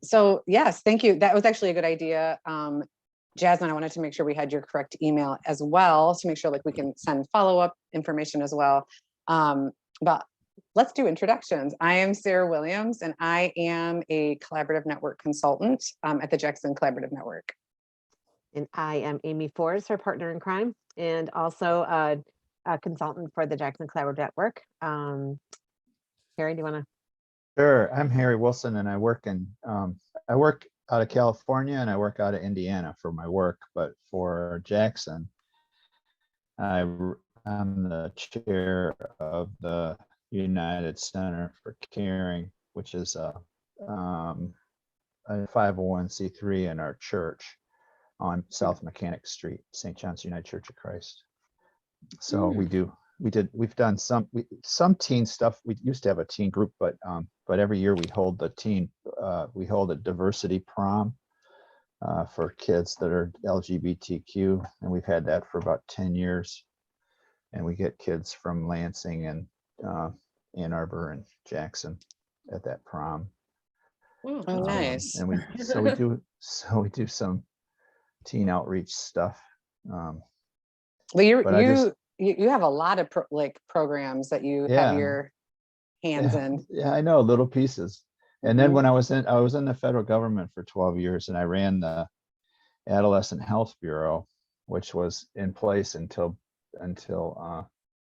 So yes, thank you. That was actually a good idea. Jasmine, I wanted to make sure we had your correct email as well to make sure like we can send follow-up information as well. But let's do introductions. I am Sarah Williams and I am a collaborative network consultant at the Jackson Collaborative Network. And I am Amy Forrest, her partner in crime, and also a consultant for the Jackson Collaborative Network. Harry, do you want to? Sure. I'm Harry Wilson, and I work out of California and I work out of Indiana for my work. But for Jackson, I'm the chair of the United Center for Caring, which is a 501c3 in our church on South Mechanic Street, St. John's United Church of Christ. So we've done some teen stuff. We used to have a teen group, but every year we hold a diversity prom for kids that are LGBTQ, and we've had that for about 10 years. And we get kids from Lansing and Ann Arbor and Jackson at that prom. Oh, nice. And we do some teen outreach stuff. Well, you have a lot of programs that you have your hands in. Yeah, I know, little pieces. And then when I was in the federal government for 12 years, and I ran the Adolescent Health Bureau, which was in place until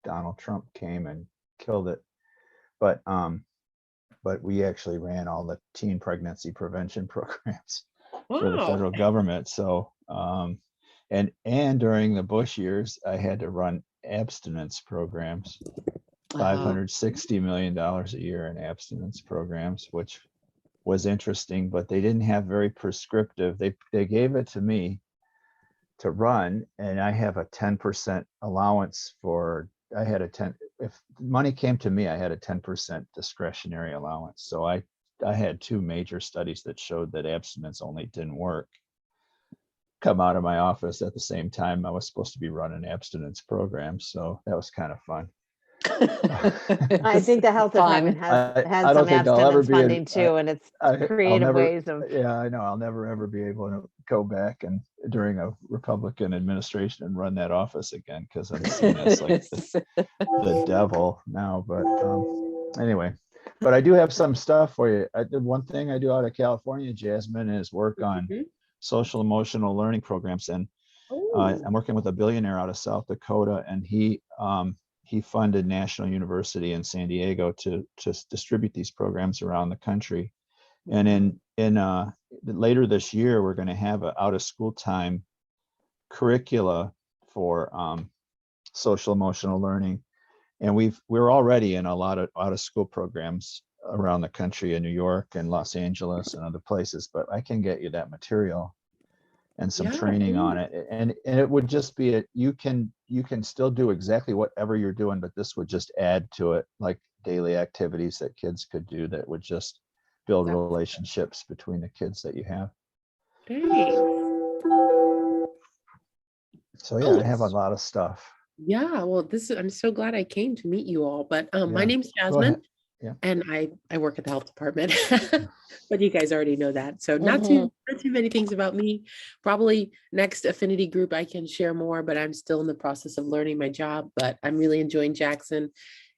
Donald Trump came and killed it. But we actually ran all the teen pregnancy prevention programs for the federal government. So and during the Bush years, I had to run abstinence programs, $560 million a year in abstinence programs, which was interesting, but they didn't have very prescriptive. They gave it to me to run, and I have a 10% allowance if money came to me, I had a 10% discretionary allowance. So I had two major studies that showed that abstinence only didn't work come out of my office at the same time I was supposed to be running abstinence programs. So that was kind of fun. I think the health department has some abstinence funding too, and it's creative ways of. Yeah, I know. I'll never ever be able to go back and during a Republican administration and run that office again, because I'm seen as like the devil now. But anyway, but I do have some stuff for you. The one thing I do out of California, Jasmine, is work on social emotional learning programs, and I'm working with a billionaire out of South Dakota, and he funded National University in San Diego to distribute these programs around the country. And in later this year, we're going to have an out of school time curricula for social emotional learning, and we're already in a lot of out of school programs around the country in New York and Los Angeles and other places, but I can get you that material and some training on it. And it would just be you can still do exactly whatever you're doing, but this would just add to it, like daily activities that kids could do that would just build relationships between the kids that you have. So yeah, I have a lot of stuff. Yeah, well, I'm so glad I came to meet you all. But my name's Jasmine. Yeah. And I work at the health department, but you guys already know that. So not too many things about me. Probably next affinity group I can share more, but I'm still in the process of learning my job. But I'm really enjoying Jackson,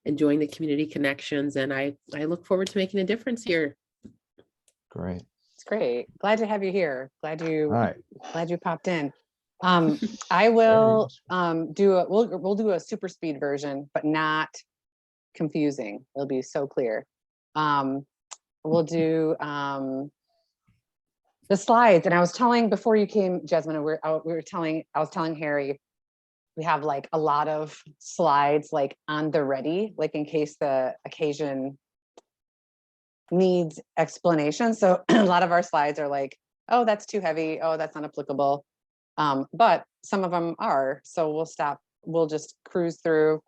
enjoying the community connections, and I look forward to making a difference here. Great. It's great. Glad to have you here. Glad you popped in. I will we'll do a super speed version, but not confusing. It'll be so clear. We'll do the slides. And I was telling before you came, Jasmine, I was telling Harry, we have like a lot of slides like on the ready, like in case the occasion needs explanation. So a lot of our slides are like, oh, that's too heavy. Oh, that's not applicable. But some of them are. So we'll just cruise through.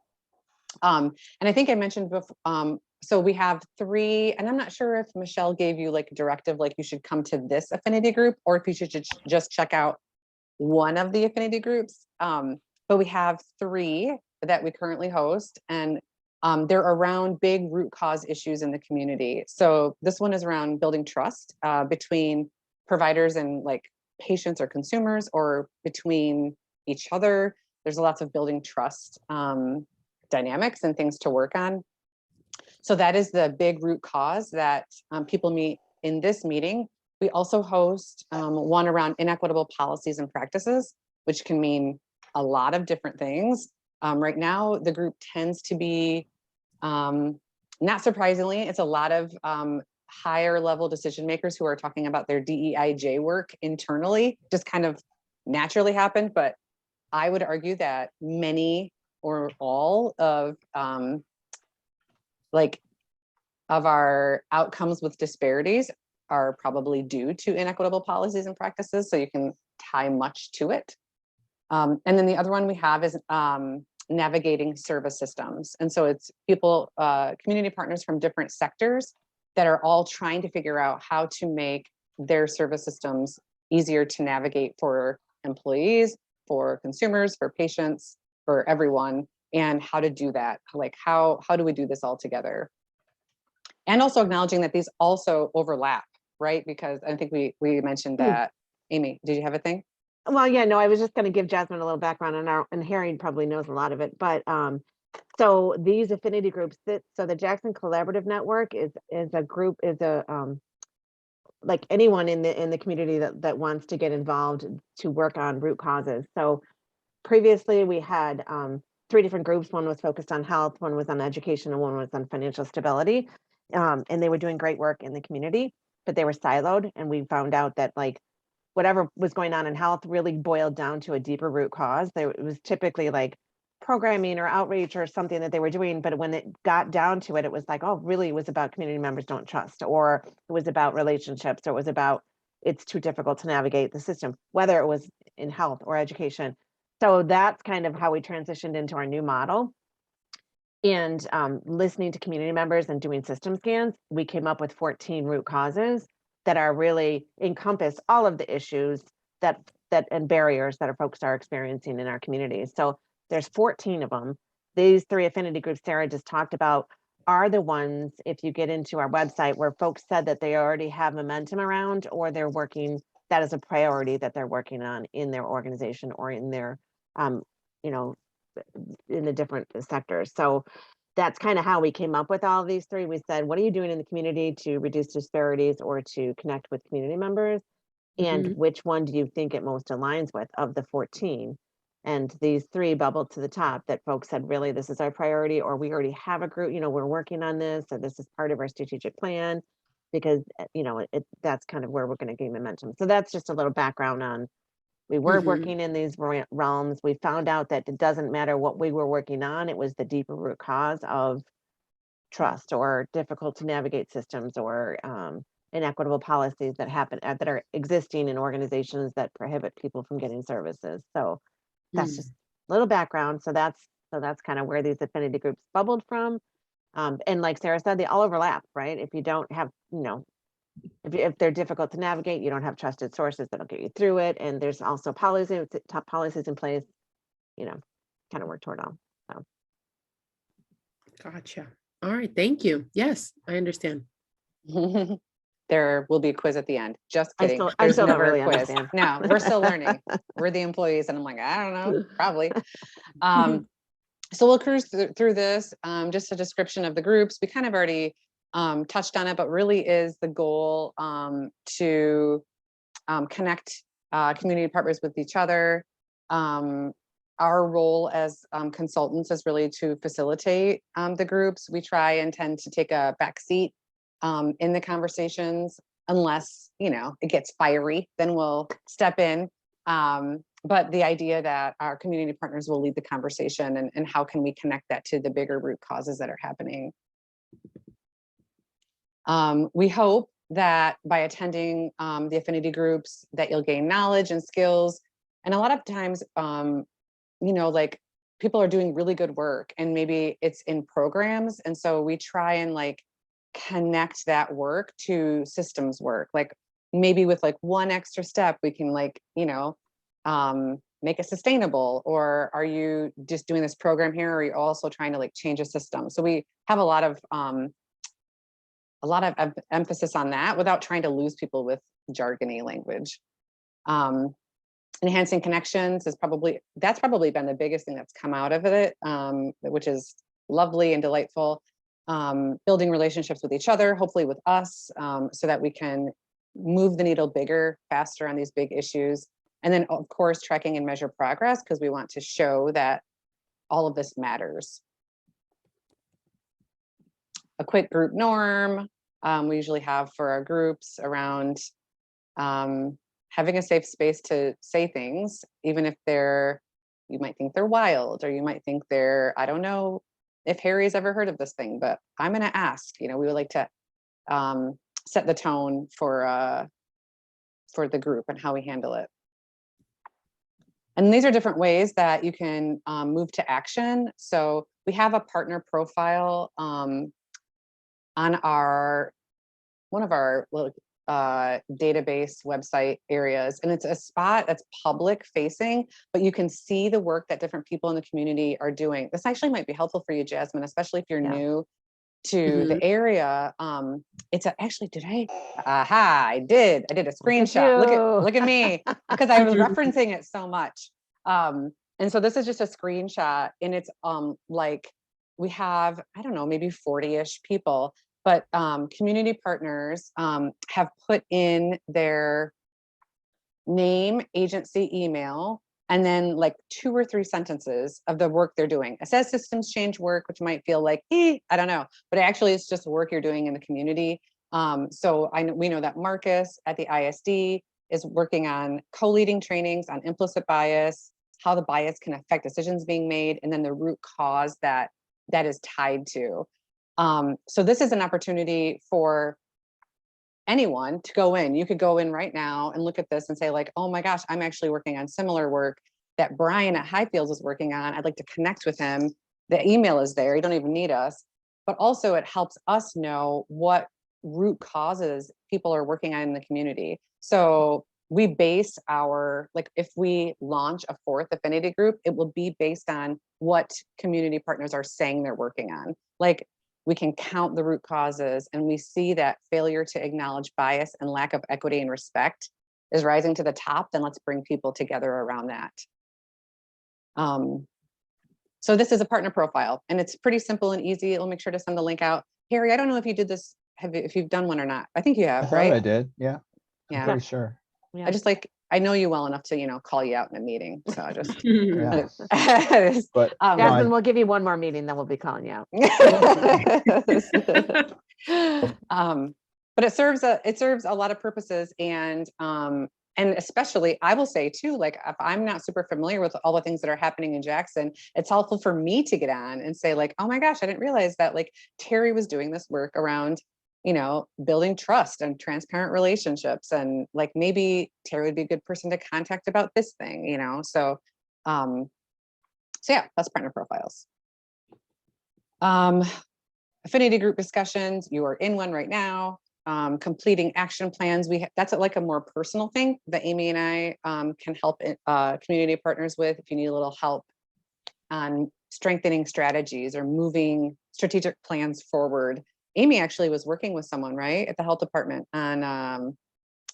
And I think I mentioned before, so we have 3, and I'm not sure if Michelle gave you like a directive, like you should come to this affinity group, or if you should just check out one of the affinity groups. But we have 3 that we currently host, and They're around big root cause issues in the community. So this one is around building trust between providers and like patients or consumers, or between each other. There's lots of building trust dynamics and things to work on. So that is the big root cause that people meet in this meeting. We also host one around inequitable policies and practices, which can mean a lot of different things. Right now, the group tends to be, not surprisingly, it's a lot of higher level decision makers who are talking about their DEIJ work internally, just kind of naturally happened. But I would argue that many or all of of our outcomes with disparities are probably due to inequitable policies and practices. So you can tie much to it. And then the other one we have is navigating service systems. And so it's people, community partners from different sectors that are all trying to figure out how to make their service systems easier to navigate for employees, for consumers, for patients, for everyone, and how to do that. Like how do we do this all together? And also acknowledging that these also overlap, right? Because I think we mentioned that. Amy, did you have a thing? Well, yeah, no, I was just going to give Jasmine a little background on and Harry probably knows a lot of it, but so these affinity groups so the Jackson Collaborative Network is a group, is a like anyone in the community that wants to get involved to work on root causes. So previously we had 3 different groups. One was focused on health, one was on education, and one was on financial stability. And they were doing great work in the community, but they were siloed. And we found out that like whatever was going on in health really boiled down to a deeper root cause. It was typically like programming or outreach or something that they were doing. But when it got down to it, it was like, oh, really, it was about community members don't trust, or it was about relationships, or it was about it's too difficult to navigate the system, whether it was in health or education. So that's kind of how we transitioned into our new model. And listening to community members and doing system scans, we came up with 14 root causes that are really encompass all of the issues that and barriers that our folks are experiencing in our communities. So there's 14 of them. These 3 affinity groups Sarah just talked about are the ones, if you get into our website, where folks said that they already have momentum around, or they're working, that is a priority that they're working on in their organization or in their, you know, in the different sectors. So that's kind of how we came up with all of these 3. We said, what are you doing in the community to reduce disparities or to connect with community members? And which one do you think it most aligns with of the 14? And these 3 bubbled to the top that folks said, really, this is our priority, or we already have a group, we're working on this, or this is part of our strategic plan, because, that's kind of where we're going to gain momentum. So that's just a little background on, we were working in these realms. We found out that it doesn't matter what we were working on, it was the deeper root cause of trust or difficult to navigate systems, or inequitable policies that happen that are existing in organizations that prohibit people from getting services. So that's just a little background. So that's kind of where these affinity groups bubbled from. And like Sarah said, they all overlap, right? If you don't have, if they're difficult to navigate, you don't have trusted sources that'll get you through it. And there's also top policies in place, kind of work toward all. So. Gotcha. All right. Thank you. Yes, I understand. There will be a quiz at the end. Just kidding. I still don't never really a quiz. understand. No, we're still learning. We're the employees, and I'm like, I don't know, probably. So we'll cruise through this. Just a description of the groups. We kind of already touched on it, but really is the goal to connect community partners with each other. Our role as consultants is really to facilitate the groups. We try and tend to take a back seat in the conversations, unless, it gets fiery, then we'll step in. But the idea that our community partners will lead the conversation, and how can we connect that to the bigger root causes that are happening. We hope that by attending the affinity groups that you'll gain knowledge and skills. And a lot of times, like people are doing really good work and maybe it's in programs. And so we try and connect that work to systems work. Like maybe with one extra step, we can make it sustainable, or are you just doing this program here, or are you also trying to like change a system? So we have a lot of emphasis on that without trying to lose people with jargony language. Enhancing connections is that's probably been the biggest thing that's come out of it, which is lovely and delightful. Building relationships with each other, hopefully with us, so that we can move the needle bigger, faster on these big issues. And then of course, tracking and measure progress, because we want to show that all of this matters. A quick group norm we usually have for our groups around having a safe space to say things, even if you might think they're wild, or you might think I don't know if Harry's ever heard of this thing, but I'm going to ask. We would like to set the tone for the group and how we handle it. And these are different ways that you can move to action. So we have a partner profile on one of our little database website areas, and it's a spot that's public facing, but you can see the work that different people in the community are doing. This actually might be helpful for you, Jasmine, especially if you're new to the area. Actually, I did a screenshot. Look at me, because I was referencing it so much. And so this is just a screenshot, and it's like we have, I don't know, maybe 40-ish people, but community partners have put in their name, agency, email, and then like 2 or 3 sentences of the work they're doing. It says systems change work, which might feel like, I don't know, but actually it's just work you're doing in the community. So we know that Marcus at the ISD is working on co-leading trainings on implicit bias, how the bias can affect decisions being made, and then the root cause that is tied to. So this is an opportunity for anyone to go in. You could go in right now and look at this and say like, oh my gosh, I'm actually working on similar work that Brian at Highfields is working on. I'd like to connect with him. The email is there. You don't even need us. But also it helps us know what root causes people are working on in the community. So we base if we launch a 4th affinity group, it will be based on what community partners are saying they're working on. Like, we can count the root causes, and we see that failure to acknowledge bias and lack of equity and respect is rising to the top. Then let's bring people together around that. So this is a partner profile, and it's pretty simple and easy. We'll make sure to send the link out. Harry, I don't know if you did this, if you've done one or not. I think you have, right? I did. Yeah. Yeah. I'm pretty sure. Yeah. I know you well enough to, call you out in a meeting. So I just, Yeah. But Jasmine, we'll give you one more meeting, then we'll be calling you out. But it serves a lot of purposes, and especially I will say too, like if I'm not super familiar with all the things that are happening in Jackson, it's helpful for me to get on and say like, oh my gosh, I didn't realize that like Terry was doing this work around, building trust and transparent relationships, and like maybe Terry would be a good person to contact about this thing, so yeah, that's partner profiles. Affinity group discussions, you are in one right now. Completing action plans, that's like a more personal thing that Amy and I can help community partners with if you need a little help on strengthening strategies or moving strategic plans forward. Amy actually was working with someone, right, at the health department on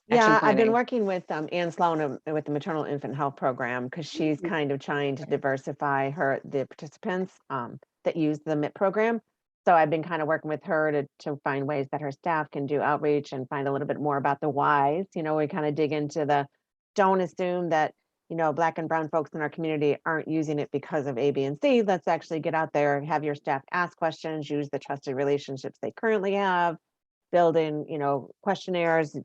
yeah, I've been working with Ann Sloan with the maternal infant health program, because she's kind of trying to diversify the participants that use the MIT program. So I've been kind of working with her to find ways that her staff can do outreach and find a little bit more about the whys. We kind of dig into don't assume that, Black and brown folks in our community aren't using it because of A, B, and C. Let's actually get out there, have your staff ask questions, use the trusted relationships they currently have, build in, questionnaires,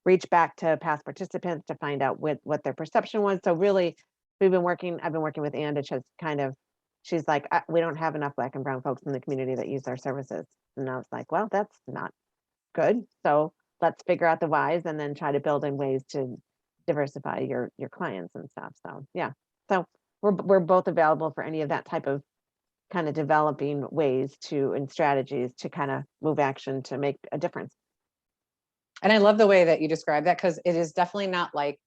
reach back to past participants to find out what their perception was. So really, I've been working with Ann to just kind of, she's like, we don't have enough Black and brown folks in the community that use our services. And I was like, well, that's not good. So let's figure out the whys and then try to build in ways to diversify your clients and stuff. So yeah, so we're both available for any of that type of kind of developing ways and strategies to kind of move action to make a difference. And I love the way that you describe that, because it is definitely not like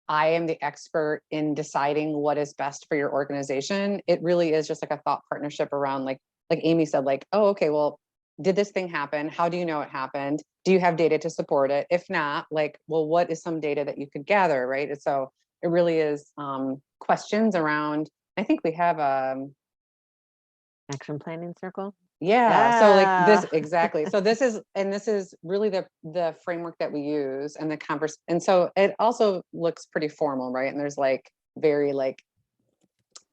I am the expert in deciding what is best for your organization. It really is just like a thought partnership around like Amy said, like, oh, okay, well, did this thing happen? How do you know it happened? Do you have data to support it? If not, like, well, what is some data that you could gather, right? And so it really is questions around, I think we have Action planning circle. yeah, so like this, Ah. exactly. So this is really the framework that we use and the converse. And so it also looks pretty formal, right? And there's like very like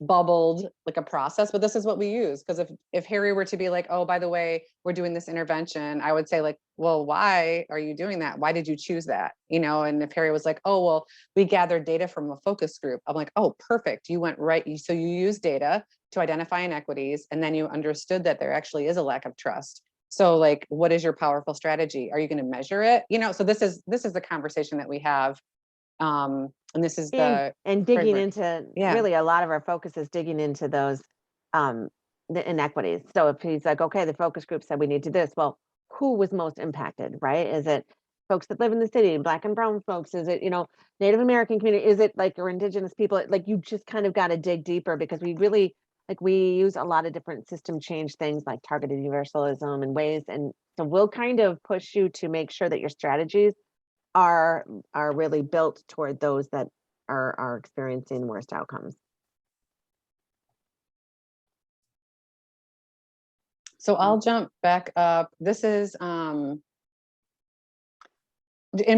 bubbled like a process, but this is what we use. Because if Harry were to be like, oh, by the way, we're doing this intervention, I would say like, well, why are you doing that? Why did you choose that? You know, and if Harry was like, oh, well, we gathered data from a focus group, I'm like, oh, perfect. You went right. So you use data to identify inequities, and then you understood that there actually is a lack of trust. So like, what is your powerful strategy? Are you going to measure it? You know, so this is the conversation that we have. And this is the and digging framework. into Yeah. really a lot of our focus is digging into those the inequities. So if he's like, okay, the focus group said we need to do this, well, who was most impacted, right? Is it folks that live in the city, Black and brown folks? Is it, you know, Native American community? Is it like your indigenous people? Like you just kind of got to dig deeper, because we really like we use a lot of different system change things like targeted universalism and ways. And so we'll kind of push you to make sure that your strategies are really built toward those that are experiencing worst outcomes. So I'll jump back up. This is in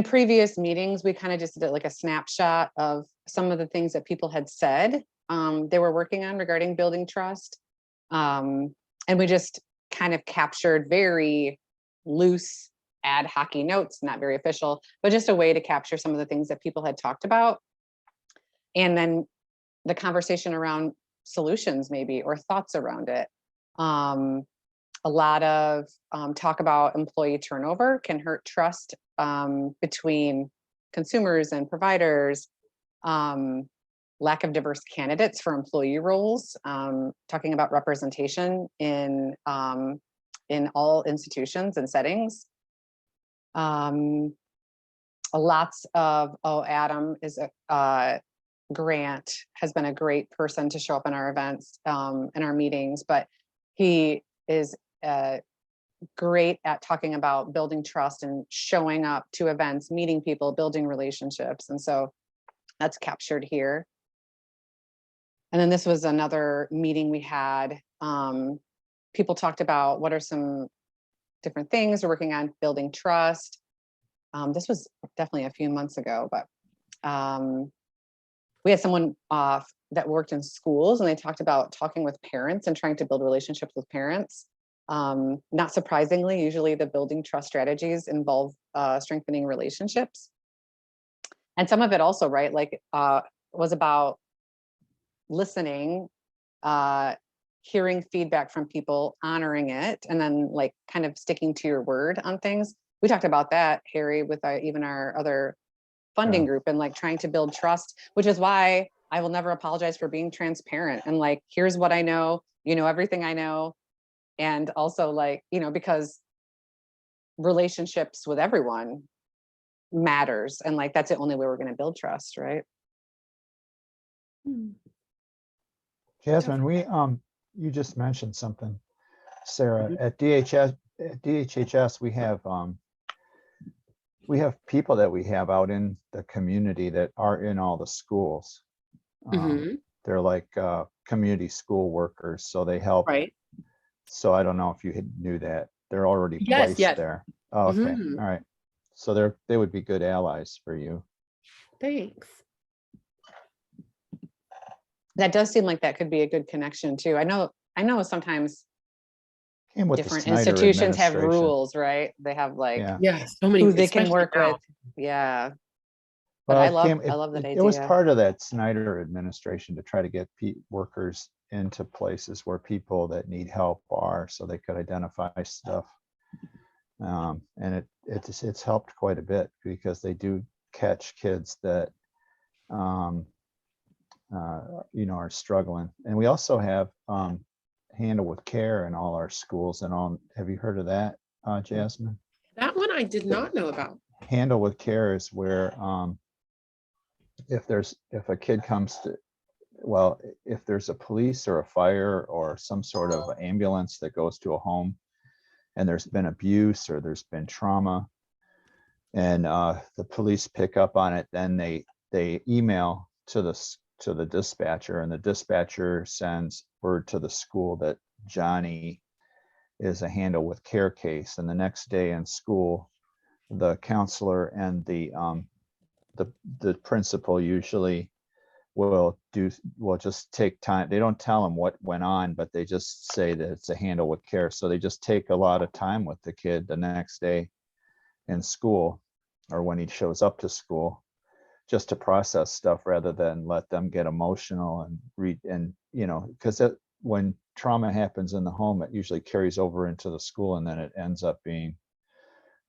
previous meetings, we kind of just did like a snapshot of some of the things that people had said they were working on regarding building trust. And we just kind of captured very loose ad hoc notes, not very official, but just a way to capture some of the things that people had talked about. And then the conversation around solutions maybe, or thoughts around it. A lot of talk about employee turnover can hurt trust between consumers and providers. Lack of diverse candidates for employee roles. Talking about representation in all institutions and settings. Lots of Adam is a Grant has been a great person to show up in our events in our meetings, but he is great at talking about building trust and showing up to events, meeting people, building relationships. And so that's captured here. And then this was another meeting we had. People talked about what are some different things we're working on building trust. This was definitely a few months ago, but we had someone that worked in schools, and they talked about talking with parents and trying to build relationships with parents. Not surprisingly, usually the building trust strategies involve strengthening relationships. And some of it also, right, like was about listening, hearing feedback from people, honoring it, and then like kind of sticking to your word on things. We talked about that, Harry, with even our other funding group, and like trying to build trust, which is why I will never apologize for being transparent and like, here's what I know, you know, everything I know. And also like, you know, because relationships with everyone matters. And like, that's the only way we're going to build trust, right? Jasmine, you just mentioned something, Sarah. At DHHS, we have people that we have out in the community that are in all the schools. They're like community school workers, so they help. Right. So I don't know if you knew that. They're already placed there. Oh, okay. All right. So they would be good allies for you. Thanks. That does seem like that could be a good connection too. I know sometimes different institutions have rules, right? They have like so many who they can work with. Yeah. But well, I love that idea. It was part of that Snyder administration to try to get workers into places where people that need help are, so they could identify stuff. And it's helped quite a bit, because they do catch kids that you know, are struggling. And we also have Handle with Care in all our schools and all. Have you heard of that, Jasmine? That one I did not know about. Handle with Care is where if a kid comes to, well, if there's a police or a fire or some sort of ambulance that goes to a home and there's been abuse or there's been trauma and the police pick up on it, then they email to the dispatcher, and the dispatcher sends word to the school that Johnny is a handle with care case. And the next day in school, the counselor and the principal usually will just take time. They don't tell them what went on, but they just say that it's a handle with care. So they just take a lot of time with the kid the next day in school, or when he shows up to school, just to process stuff rather than let them get emotional and read. And, because when trauma happens in the home, it usually carries over into the school, and then it ends up being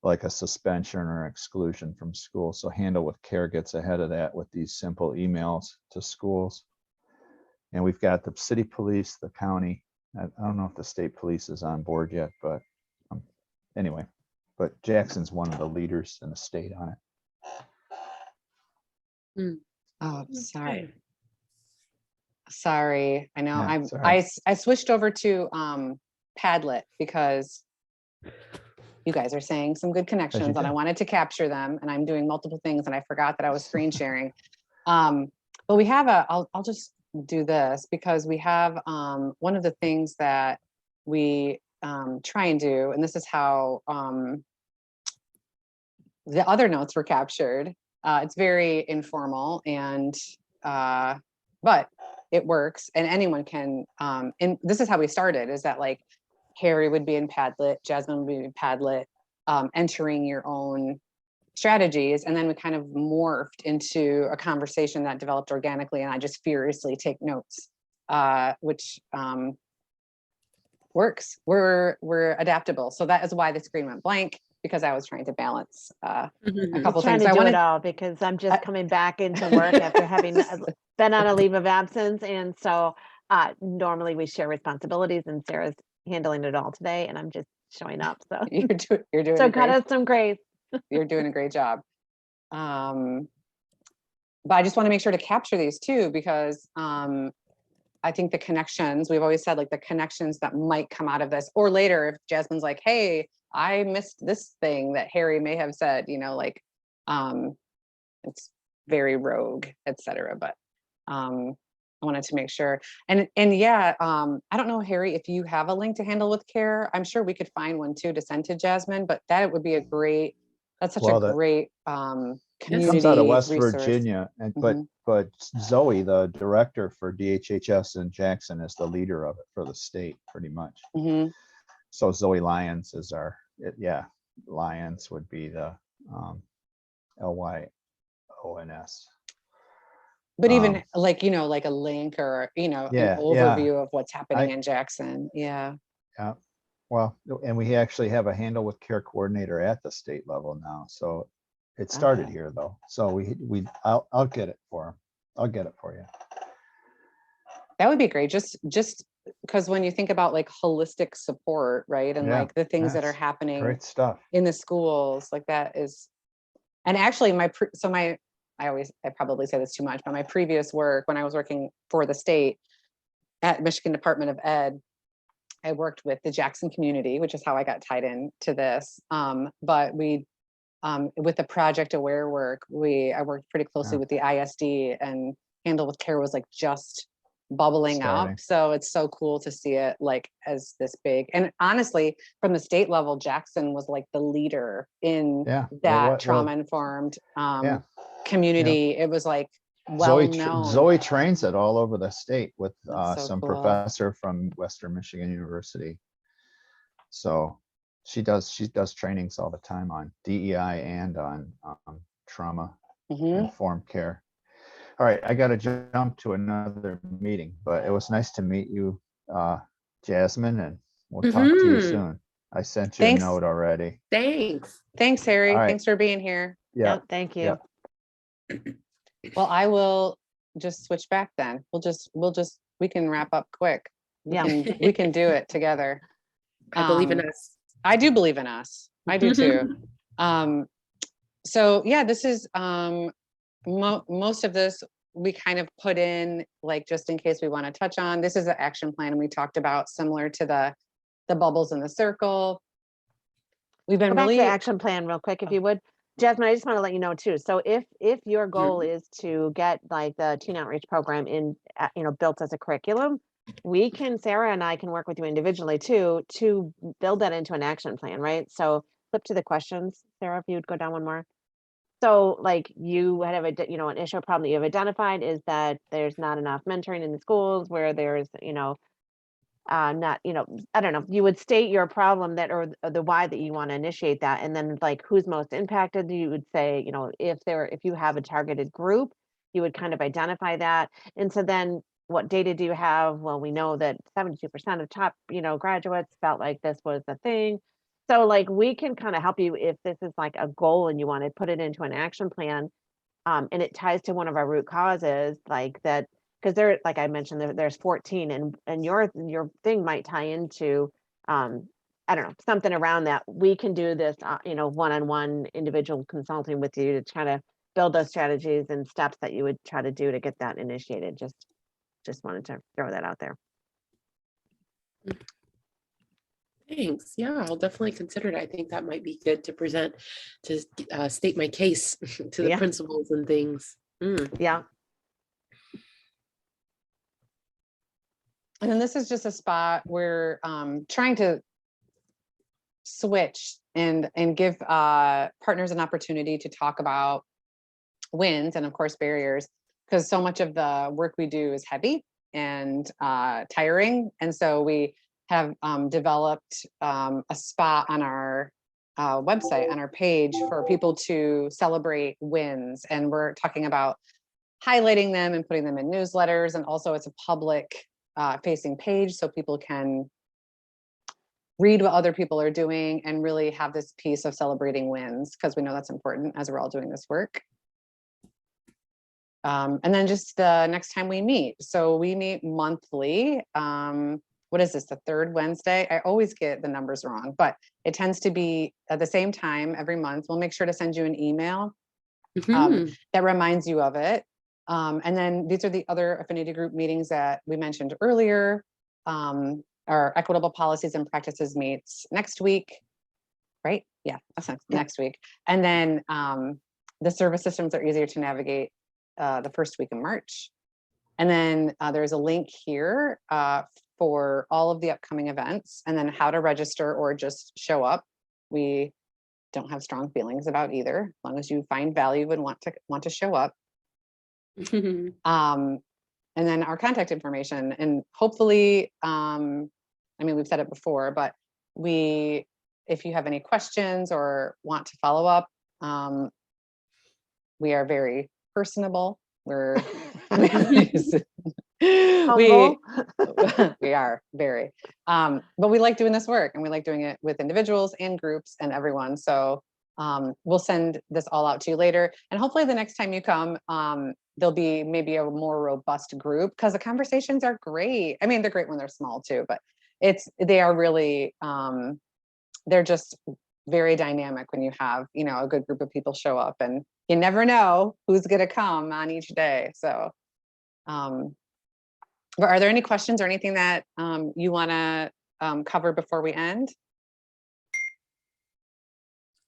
like a suspension or exclusion from school. So Handle with Care gets ahead of that with these simple emails to schools. And we've got the city police, the county. I don't know if the state police is on board yet, but anyway, but Jackson's one of the leaders in the state on it. Oh, sorry. Okay. Sorry. I know Yeah, sorry. I switched over to Padlet because you guys are saying some good connections and I do. wanted to capture them, and I'm doing multiple things and I forgot that I was screen sharing. But we have I'll just do this because we have one of the things that we try and do, and this is how the other notes were captured. It's very informal and but it works, and anyone can and this is how we started, is that like Harry would be in Padlet, Jasmine would be in Padlet, entering your own strategies, and then we kind of morphed into a conversation that developed organically, and I just furiously take notes, which works. We're adaptable, so that is why the screen went blank, because I was trying to balance a couple Trying things. to I do wanted it all because I'm just coming back into work after having been on a leave of absence, and so normally we share responsibilities, and Sarah's handling it all today, and I'm just showing up. So you're doing so a cut great, us some grace. you're doing a great job. But I just want to make sure to capture these too, because I think the connections, we've always said, like the connections that might come out of this, or later if Jasmine's like, hey, I missed this thing that Harry may have said, like it's very rogue, etc. But I wanted to make sure. And yeah, I don't know, Harry, if you have a link to Handle with Care. I'm sure we could find one too to send to Jasmine, but that would be a great, that's such a great community It comes out of West resource. Virginia, and but Zoe, the director for DHHS in Jackson, is the leader of it for the state, pretty much. So Zoe Lyons is Lyons would be the LYONS. But even like, like a link or, an overview of what's happening in Jackson. Yeah. Yeah. Well, and we actually have a Handle with Care coordinator at the state level now. So it started here though. So I'll get it for him. I'll get it for you. That would be great. Just because when you think about like holistic support, right? And like the things that are happening great stuff in the schools, like that is, and actually I probably say this too much, but my previous work, when I was working for the state at Michigan Department of Ed, I worked with the Jackson community, which is how I got tied in to this. But we, with the Project Aware work, I worked pretty closely with the ISD, and Handle with Care was like just bubbling up. So it's so cool to see it like as this big. And honestly, from the state level, Jackson was like the leader in that trauma-informed community. It was like well-known. Zoe trains it all over the state with some cool. professor from Western Michigan University. So she does trainings all the time on DEI and on trauma informed care. All right, I got to jump to another meeting, but it was nice to meet you, Jasmine, and we'll talk to you soon. I sent you a note already. Thanks, Harry. Right. Thanks for being here. Yeah. Yep, thank you. Yep. Well, I will just switch back then. We can wrap up quick. We can do it together. I believe in us. I do believe in us. I do too. So yeah, this is most of this we kind of put in like just in case we want to touch on. This is an action plan we talked about, similar to the bubbles in the circle. We've been Go back to the really action plan real quick, if you would. Jasmine, I just want to let you know too. So if your goal is to get like the teen outreach program in, built as a curriculum, Sarah and I can work with you individually too, to build that into an action plan, right? So flip to the questions, Sarah, if you'd go down one more. So like you have an issue or problem that you've identified is that there's not enough mentoring in the schools where there's, not, I don't know, you would state your problem that, or the why that you want to initiate that. And then like who's most impacted, you would say, if you have a targeted group, you would kind of identify that. And so then what data do you have? Well, we know that 72% of top, graduates felt like this was the thing. So like we can kind of help you if this is like a goal and you want to put it into an action plan. And it ties to one of our root causes, like that, because like I mentioned, there's 14 and your thing might tie into, I don't know, something around that. We can do this, one-on-one individual consulting with you to try to build those strategies and steps that you would try to do to get that initiated. Just wanted to throw that out there. Thanks. Yeah, I'll definitely consider it. I think that might be good to present, to state my case to the principals and things. Yeah. And then this is just a spot where trying to switch and give partners an opportunity to talk about wins and of course barriers, because so much of the work we do is heavy and tiring. And so we have developed a spot on our website, on our page, for people to celebrate wins. And we're talking about highlighting them and putting them in newsletters. And also it's a public facing page so people can read what other people are doing and really have this piece of celebrating wins, because we know that's important as we're all doing this work. And then just the next time we meet. So we meet monthly. What is this, the third Wednesday? I always get the numbers wrong, but it tends to be at the same time every month. We'll make sure to send you an email that reminds you of it. And then these are the other affinity group meetings that we mentioned earlier. Our equitable policies and practices meets next week, right? Yeah, that's next week. And then the service systems are easier to navigate the first week of March. And then there's a link here for all of the upcoming events, and then how to register or just show up. We don't have strong feelings about either, as long as you find value and want to show up. And then our contact information, and hopefully, I mean, we've said it before, but if you have any questions or want to follow up, we are very personable. We're we are very, but we like doing this work, and we like doing it with individuals and groups and everyone. So we'll send this all out to you later, and hopefully the next time you come, there'll be maybe a more robust group, because the conversations are great. I mean, they're great when they're small too, but they are really, they're just very dynamic when you have, a good group of people show up, and you never know who's going to come on each day. So, but are there any questions or anything that you want to cover before we end?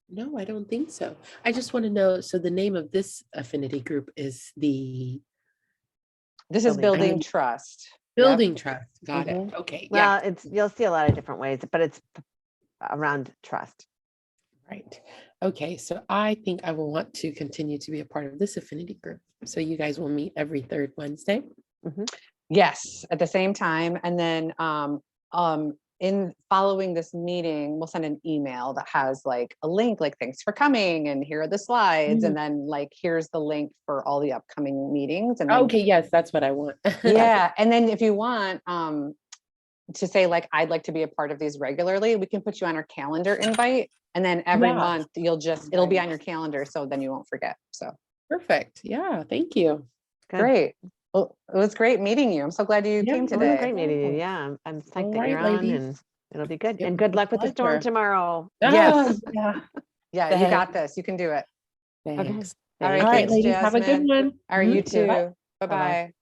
No, I don't think so. I just want to know, so the name of this affinity group is This is Building Trust. Building Trust. Got it. Okay. Well, you'll see a lot of different ways, but it's around trust. Right. Okay. So I think I will want to continue to be a part of this affinity group. So you guys will meet every third Wednesday. Yes, at the same time. And then in following this meeting, we'll send an email that has like a link, like thanks for coming, and here are the slides, and then like here's the link for all the upcoming meetings. And then, okay, yes, that's what I want. Yeah, and then if you want to say like I'd like to be a part of these regularly, we can put you on our calendar invite, and then every month it'll be on your calendar, so then you won't forget. So perfect. Yeah, thank you. Good. Great. Well, it was great meeting you. I'm so glad you came today. Great meeting you. Yeah, I'm psyched that you're on, ladies. and it'll be good. And good luck with the storm tomorrow. Yes. Yeah. Yeah, you got this. You can do it. Thanks. All right, All right, thanks, ladies, have a good Jasmine. one. All right, you Mhm. Bye. too. Bye-bye.